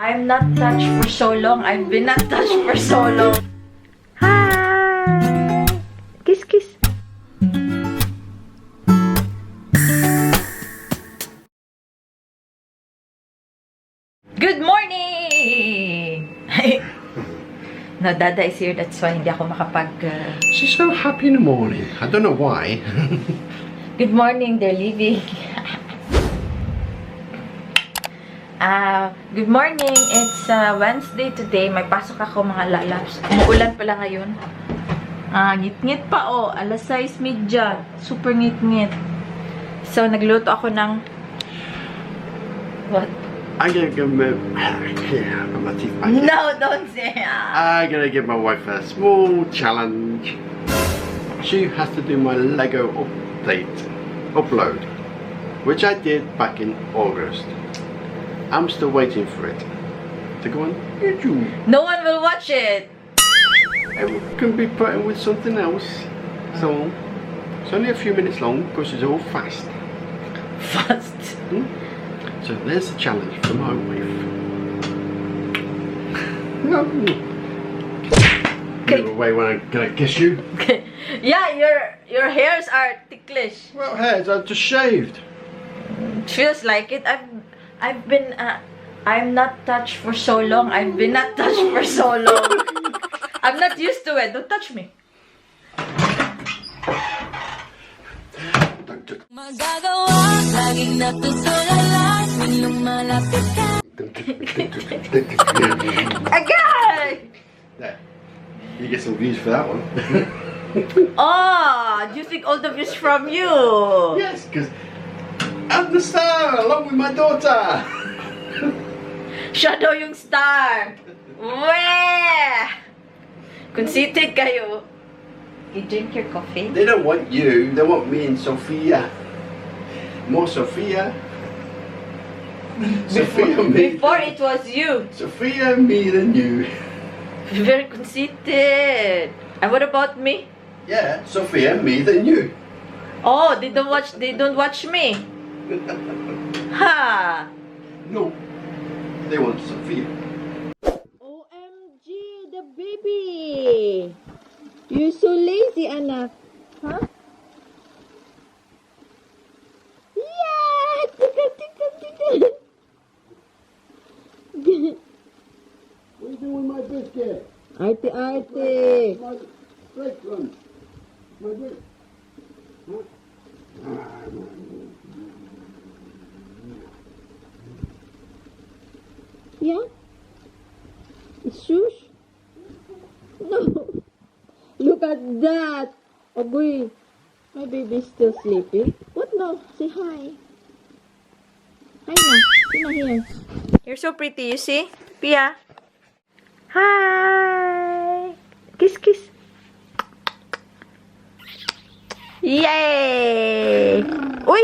I'm not touched for so long. I've been not touched for so long. Hi! Kiss, kiss. Good morning! No, Dada is here. That's why hindi ako makapag... She's so happy in the morning. I don't know why. Good morning, they're leaving. Good morning. It's Wednesday today. May pasok ako mga lalabs. Umuulan pala ngayon. Ngit-ngit pa oh. Alas 6:30. Super ngit-ngit. So, nagluto ako ng... What? I'm gonna give my... Yeah, I've got my teeth back. No, don't say I'm gonna give my wife a small challenge. She has to do my Lego upload, which I did back in August. I'm still waiting for it to go on YouTube. No one will watch it. It can be put in with something else. So it's only a few minutes long because it's all fast. Fast. So there's a challenge for my wife. Get away when I'm gonna kiss you. Yeah, your hairs are ticklish. Well, hairs, I've just shaved. Feels like it. I've been I'm not touched for so long. I've been not touched for so long. I'm not used to it. Don't touch me. Magagawa, laging natutulala, tuwing lumalapit ka. Again! There. You get some views for that one. Oh, do you think all the views from you? Yes, because I'm the star along with my daughter. Shadow yung star. Weh! Conceited kayo. You drink your coffee? They don't want you, they want me and Sophia. More Sophia. Sophia, me. Before it was you. Sophia, me, than you. Very conceited. And what about me? Yeah, Sophia, me, than you. Oh, they don't watch me. Ha! No, they want Sophia. OMG, the baby! You're so lazy, anak. Huh? Yeah! Tika, tika, tika. What are you doing with my biscuit? Arte, arte. My break run. My break. Huh? Yeah? It's shush? No. Look at that. Oh boy. My baby's still sleeping. What no? Say hi. Hi na. Sino here? You're so pretty, you see? Pia. Hi. Kiss, kiss. Yay! Uy!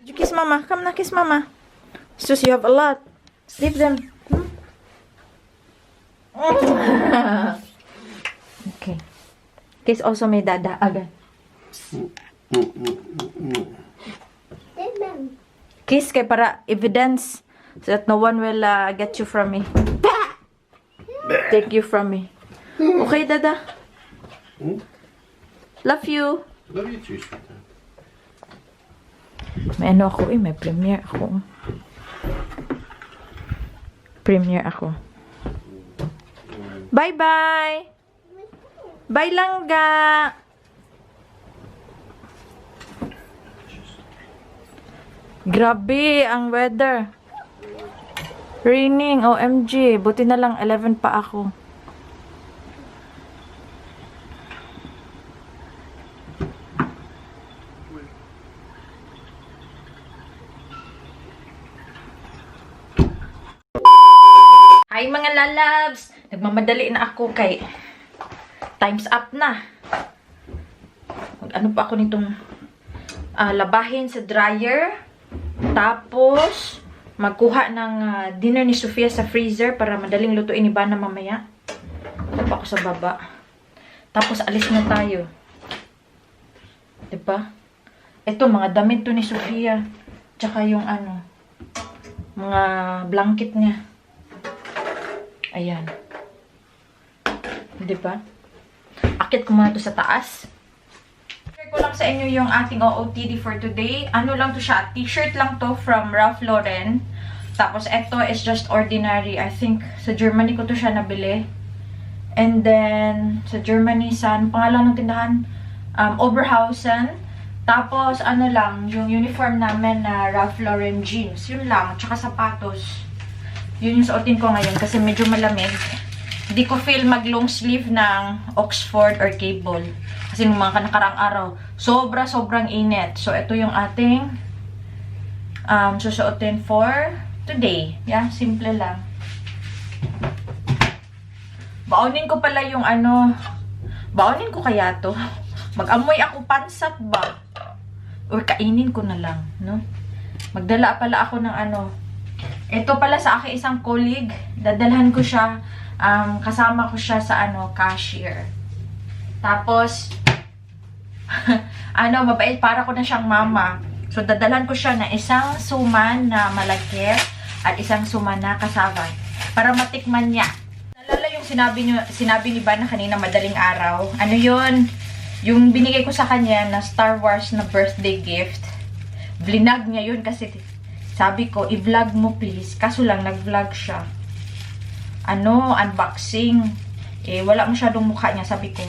Did you kiss mama? Come na, kiss mama. Sus, you have a lot. Leave them. Okay. Kiss also may dada agad. Kiss kay para evidence so that no one will get you from me. Take you from me. Okay, dada? Love you. Love you too, sweetheart. May ano ako may premiere ako. Premiere ako. Bye-bye! Bye langga! Grabe ang weather. Raining, OMG. Buti na lang 11 pa ako. Hi mga lalabs! Nagmamadali na ako kay time's up na. Ano pa ako nitong labahin sa dryer. Tapos magkuha ng dinner ni Sofia sa freezer para madaling lutuin ni Bana mamaya. Ito pa ako sa baba. Tapos alis na tayo. Diba? Ito mga damit to ni Sofia. Tsaka yung ano. mga blanket niya. Ayan. Di ba? Akit ko muna to sa taas. Share ko lang sa inyo yung ating OOTD for today. Ano lang to siya? T-shirt lang to from Ralph Lauren. Tapos ito is just ordinary. I think sa Germany ko to siya nabili. And then sa Germany, sa pangalan ng tindahan? Oberhausen. Tapos ano lang, yung uniform namin na Ralph Lauren jeans. Yun lang. Tsaka sapatos. Yun yung suotin ko ngayon kasi medyo malamig. Hindi ko feel mag long sleeve ng Oxford or cable. Kasi nung mga nakarang araw, sobrang init. So, ito yung ating susuotin for today. Yeah, simple lang. Baonin ko pala yung ano, baonin ko kaya to. Mag-amoy ako pansat ba? Or kainin ko na lang, no? Magdala pala ako ng ano. Ito pala sa aking isang colleague. Dadalhan ko siya. Kasama ko siya sa ano, cashier. Tapos, ano, mabait. Para ko na siyang mama. So, dadalhan ko siya ng isang suman na malagkit at isang suman na kasawan. Para matikman niya. Nalala yung sinabi ni Bana kanina madaling araw. Ano yun? Yung binigay ko sa kanya na Star Wars na birthday gift. Vlinag niya yun kasi sabi ko, i-vlog mo please. Kaso lang, nag-vlog siya. Ano, unboxing. Eh, wala masyadong mukha niya. Sabi ko,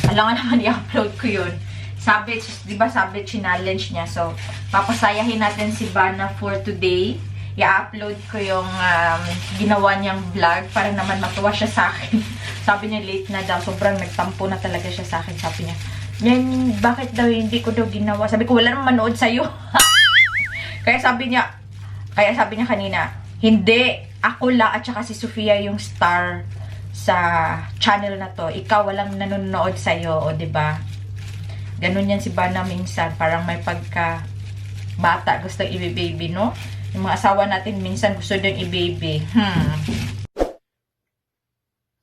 alangan naman i-upload ko yun. Sabi, diba sabi, challenge niya. So, papasayahin natin si Bana for today. I-upload ko yung ginawa niyang vlog para naman matuwa siya sa akin. Sabi niya, late na daw. Sobrang nagtampo na talaga siya sa akin. Sabi niya, yan, bakit daw hindi ko daw ginawa? Sabi ko, wala naman manood sa'yo. Kaya sabi niya kanina, hindi, ako lang at saka si Sofia yung star sa channel na to. Ikaw walang nanonood sa'yo, o diba? Ganun yan si Bana minsan. Parang may pagka bata gustong i-baby, no? Yung mga asawa natin minsan gusto din i-baby.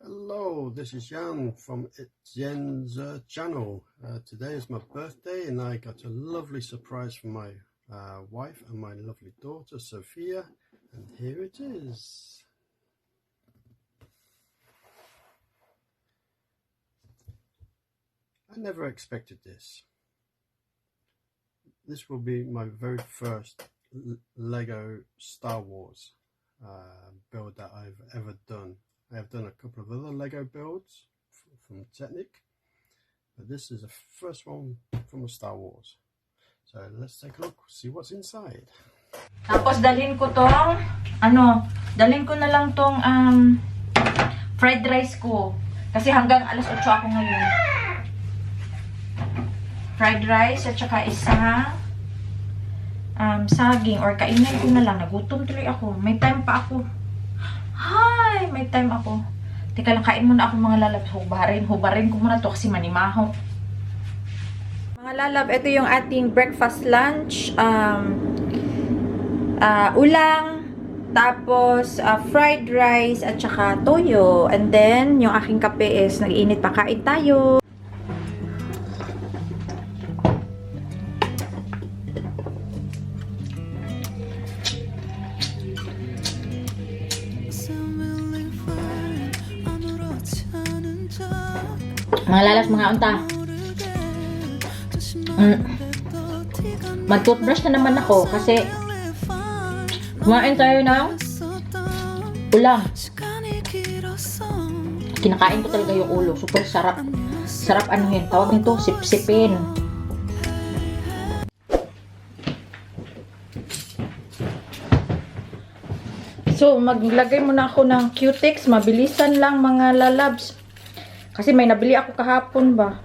Hello, this is Jan from Itsyen's channel. Today is my birthday and I got a lovely surprise from my wife and my lovely daughter Sophia, and here it is. I never expected this. This will be my very first Lego Star Wars build that I've ever done. I have done a couple of other Lego builds from Technic, but this is the first one from Star Wars. So let's take a look, see what's inside. Tapos dalhin ko tong, dalhin ko na lang tong fried rice ko. Kasi hanggang alas 8 ako ngayon. Fried rice at saka isang saging or kainin ko na lang. Nagutom tuloy ako. May time pa ako. Hi! May time ako. Teka lang, kain muna ako mga lalab. Hubarin ko muna to kasi manimaho. Mga lalab, ito yung ating breakfast lunch. Ulang, tapos fried rice at saka toyo. And then, yung aking kape is nag-iinit pa. Kain tayo. Mga lalas, mga unta. Mag-toothbrush na naman ako kasi kumain tayo ng ulam. Kinakain ko talaga yung ulo. Super sarap. Sarap ano yun. Tawag nito, sip-sipin. So, maglagay muna ako ng Q-Tex. Mabilisan lang mga lalabs. Kasi may nabili ako kahapon ba.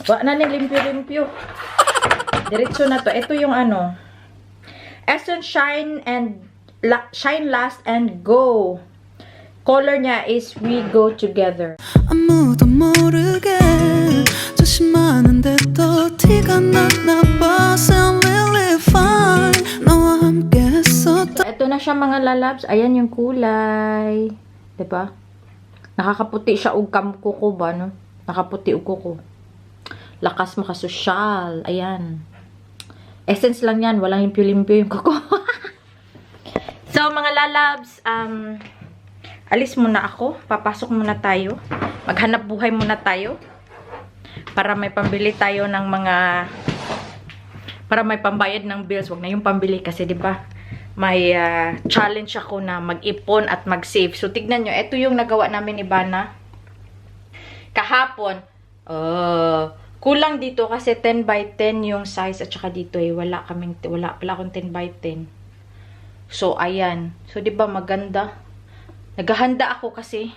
Wala na limpyo-limpyo. Diretso na to. Ito yung Essence Shine Last and Go. Color niya is We Go Together. 아무도 모르게 조심하는데도 티가 나나 봐. Really fine. 너와 함께 했었던. Ito na siya mga lalabs. Ayan yung kulay. Diba? Nakakaputi siya og kamko ko ba, no? Nakaputi og kuko. lakas makasosyal. Ayan. Essence lang yan. Walang limpyo-limpyo yung kuko. So, mga lalabs, alis muna ako. Papasok muna tayo. Maghanap buhay muna tayo. Para may pambili tayo ng mga... Para may pambayad ng bills. Wag na yung pambili kasi, di ba? May challenge ako na mag-ipon at mag-save. So, tignan nyo. Ito yung nagawa namin ni Bana. Kahapon. Kulang dito kasi 10 by 10 yung size. At saka dito wala pala akong 10 by 10. So, ayan. So, di ba maganda? Naghahanda ako kasi.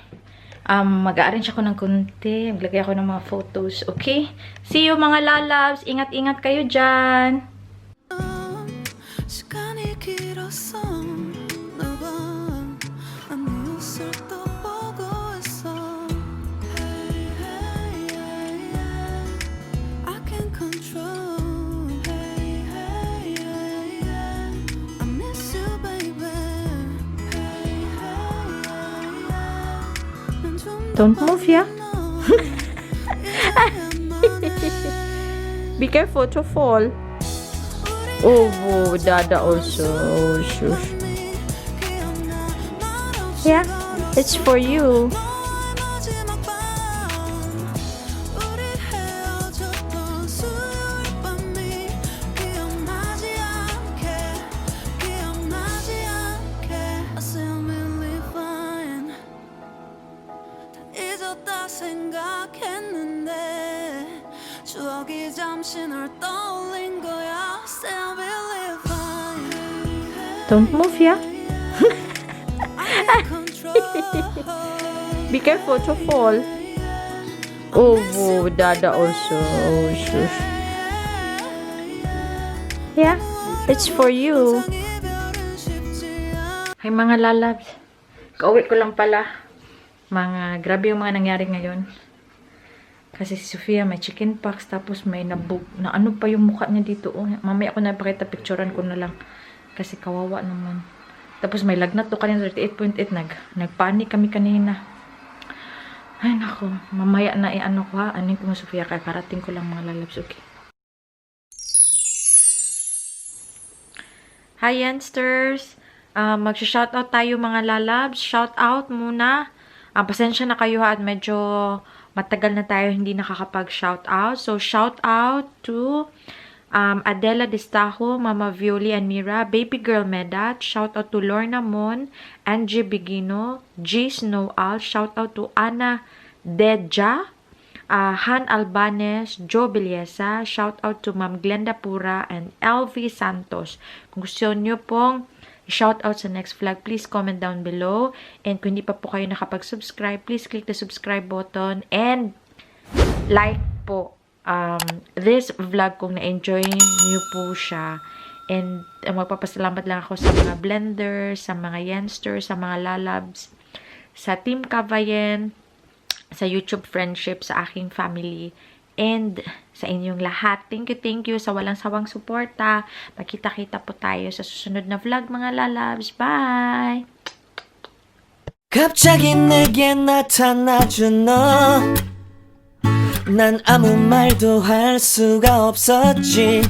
Mag-arrange ako ng konti. Maglagay ako ng mga photos. Okay? See you mga lalabs. Ingat-ingat kayo dyan. 시간이 길었어 너와 난 네 옷을 또 보고 있어 Hey, hey, hey, hey. I can't control Hey, hey, hey, hey. I miss you, baby Hey, hey, hey, hey. 난 좀 Don't move, yeah? Be careful to fall. Oh, Dada also. Oh, shush. Yeah, it's for you. 추억이 잠시 널 떠올린 거야 Still believe fine Don't move, yeah? Be careful to fall. Oh, Dada also. Oh, shush. Yeah, it's for you. Hi mga lalabs. Kauwi ko lang pala. Grabe yung mga nangyari ngayon. Kasi si Sofia may chicken pox, tapos may na ano pa yung mukha niya dito. Oh, mamaya ako na ipakita, picturean ko na lang. Kasi kawawa naman. Tapos may lagnat to kanina, 38.8. Nagpanik kami kanina. Ay nako, mamaya na ano ko ha. Anin ko mo Sofia, kakarating ko lang mga lalabs, okay? Hi Yensters! Mag-shoutout tayo mga lalabs. Shoutout muna. Pasensya na kayo ha, at medyo matagal na tayo hindi nakakapag-shoutout. So, shoutout to Adela Destajo, Mama Violi and Mira, Baby Girl Medat, shoutout to Lorna Mon, Angie Bigino, G. Snowal, shoutout to Ana Deja, Han Albanes, Joe Biliesa, shoutout to Ma'am Glenda Pura and LV Santos. Kung gusto nyo pong shoutout sa next vlog, please comment down below. And kung hindi pa po kayo nakapag-subscribe, please click the subscribe button and like po this vlog kung na-enjoy niyo po siya. And magpapasalamat lang ako sa mga blenders, sa mga yensters, sa mga lalabs, sa Team Kavayen, sa YouTube friendship, sa aking family, and sa inyong lahat. Thank you sa walang sawang suporta. Magkita-kita po tayo sa susunod na vlog mga lalabs. Bye! 갑자기 내게 나타나준 너 난 아무 말도 할 수가 없었지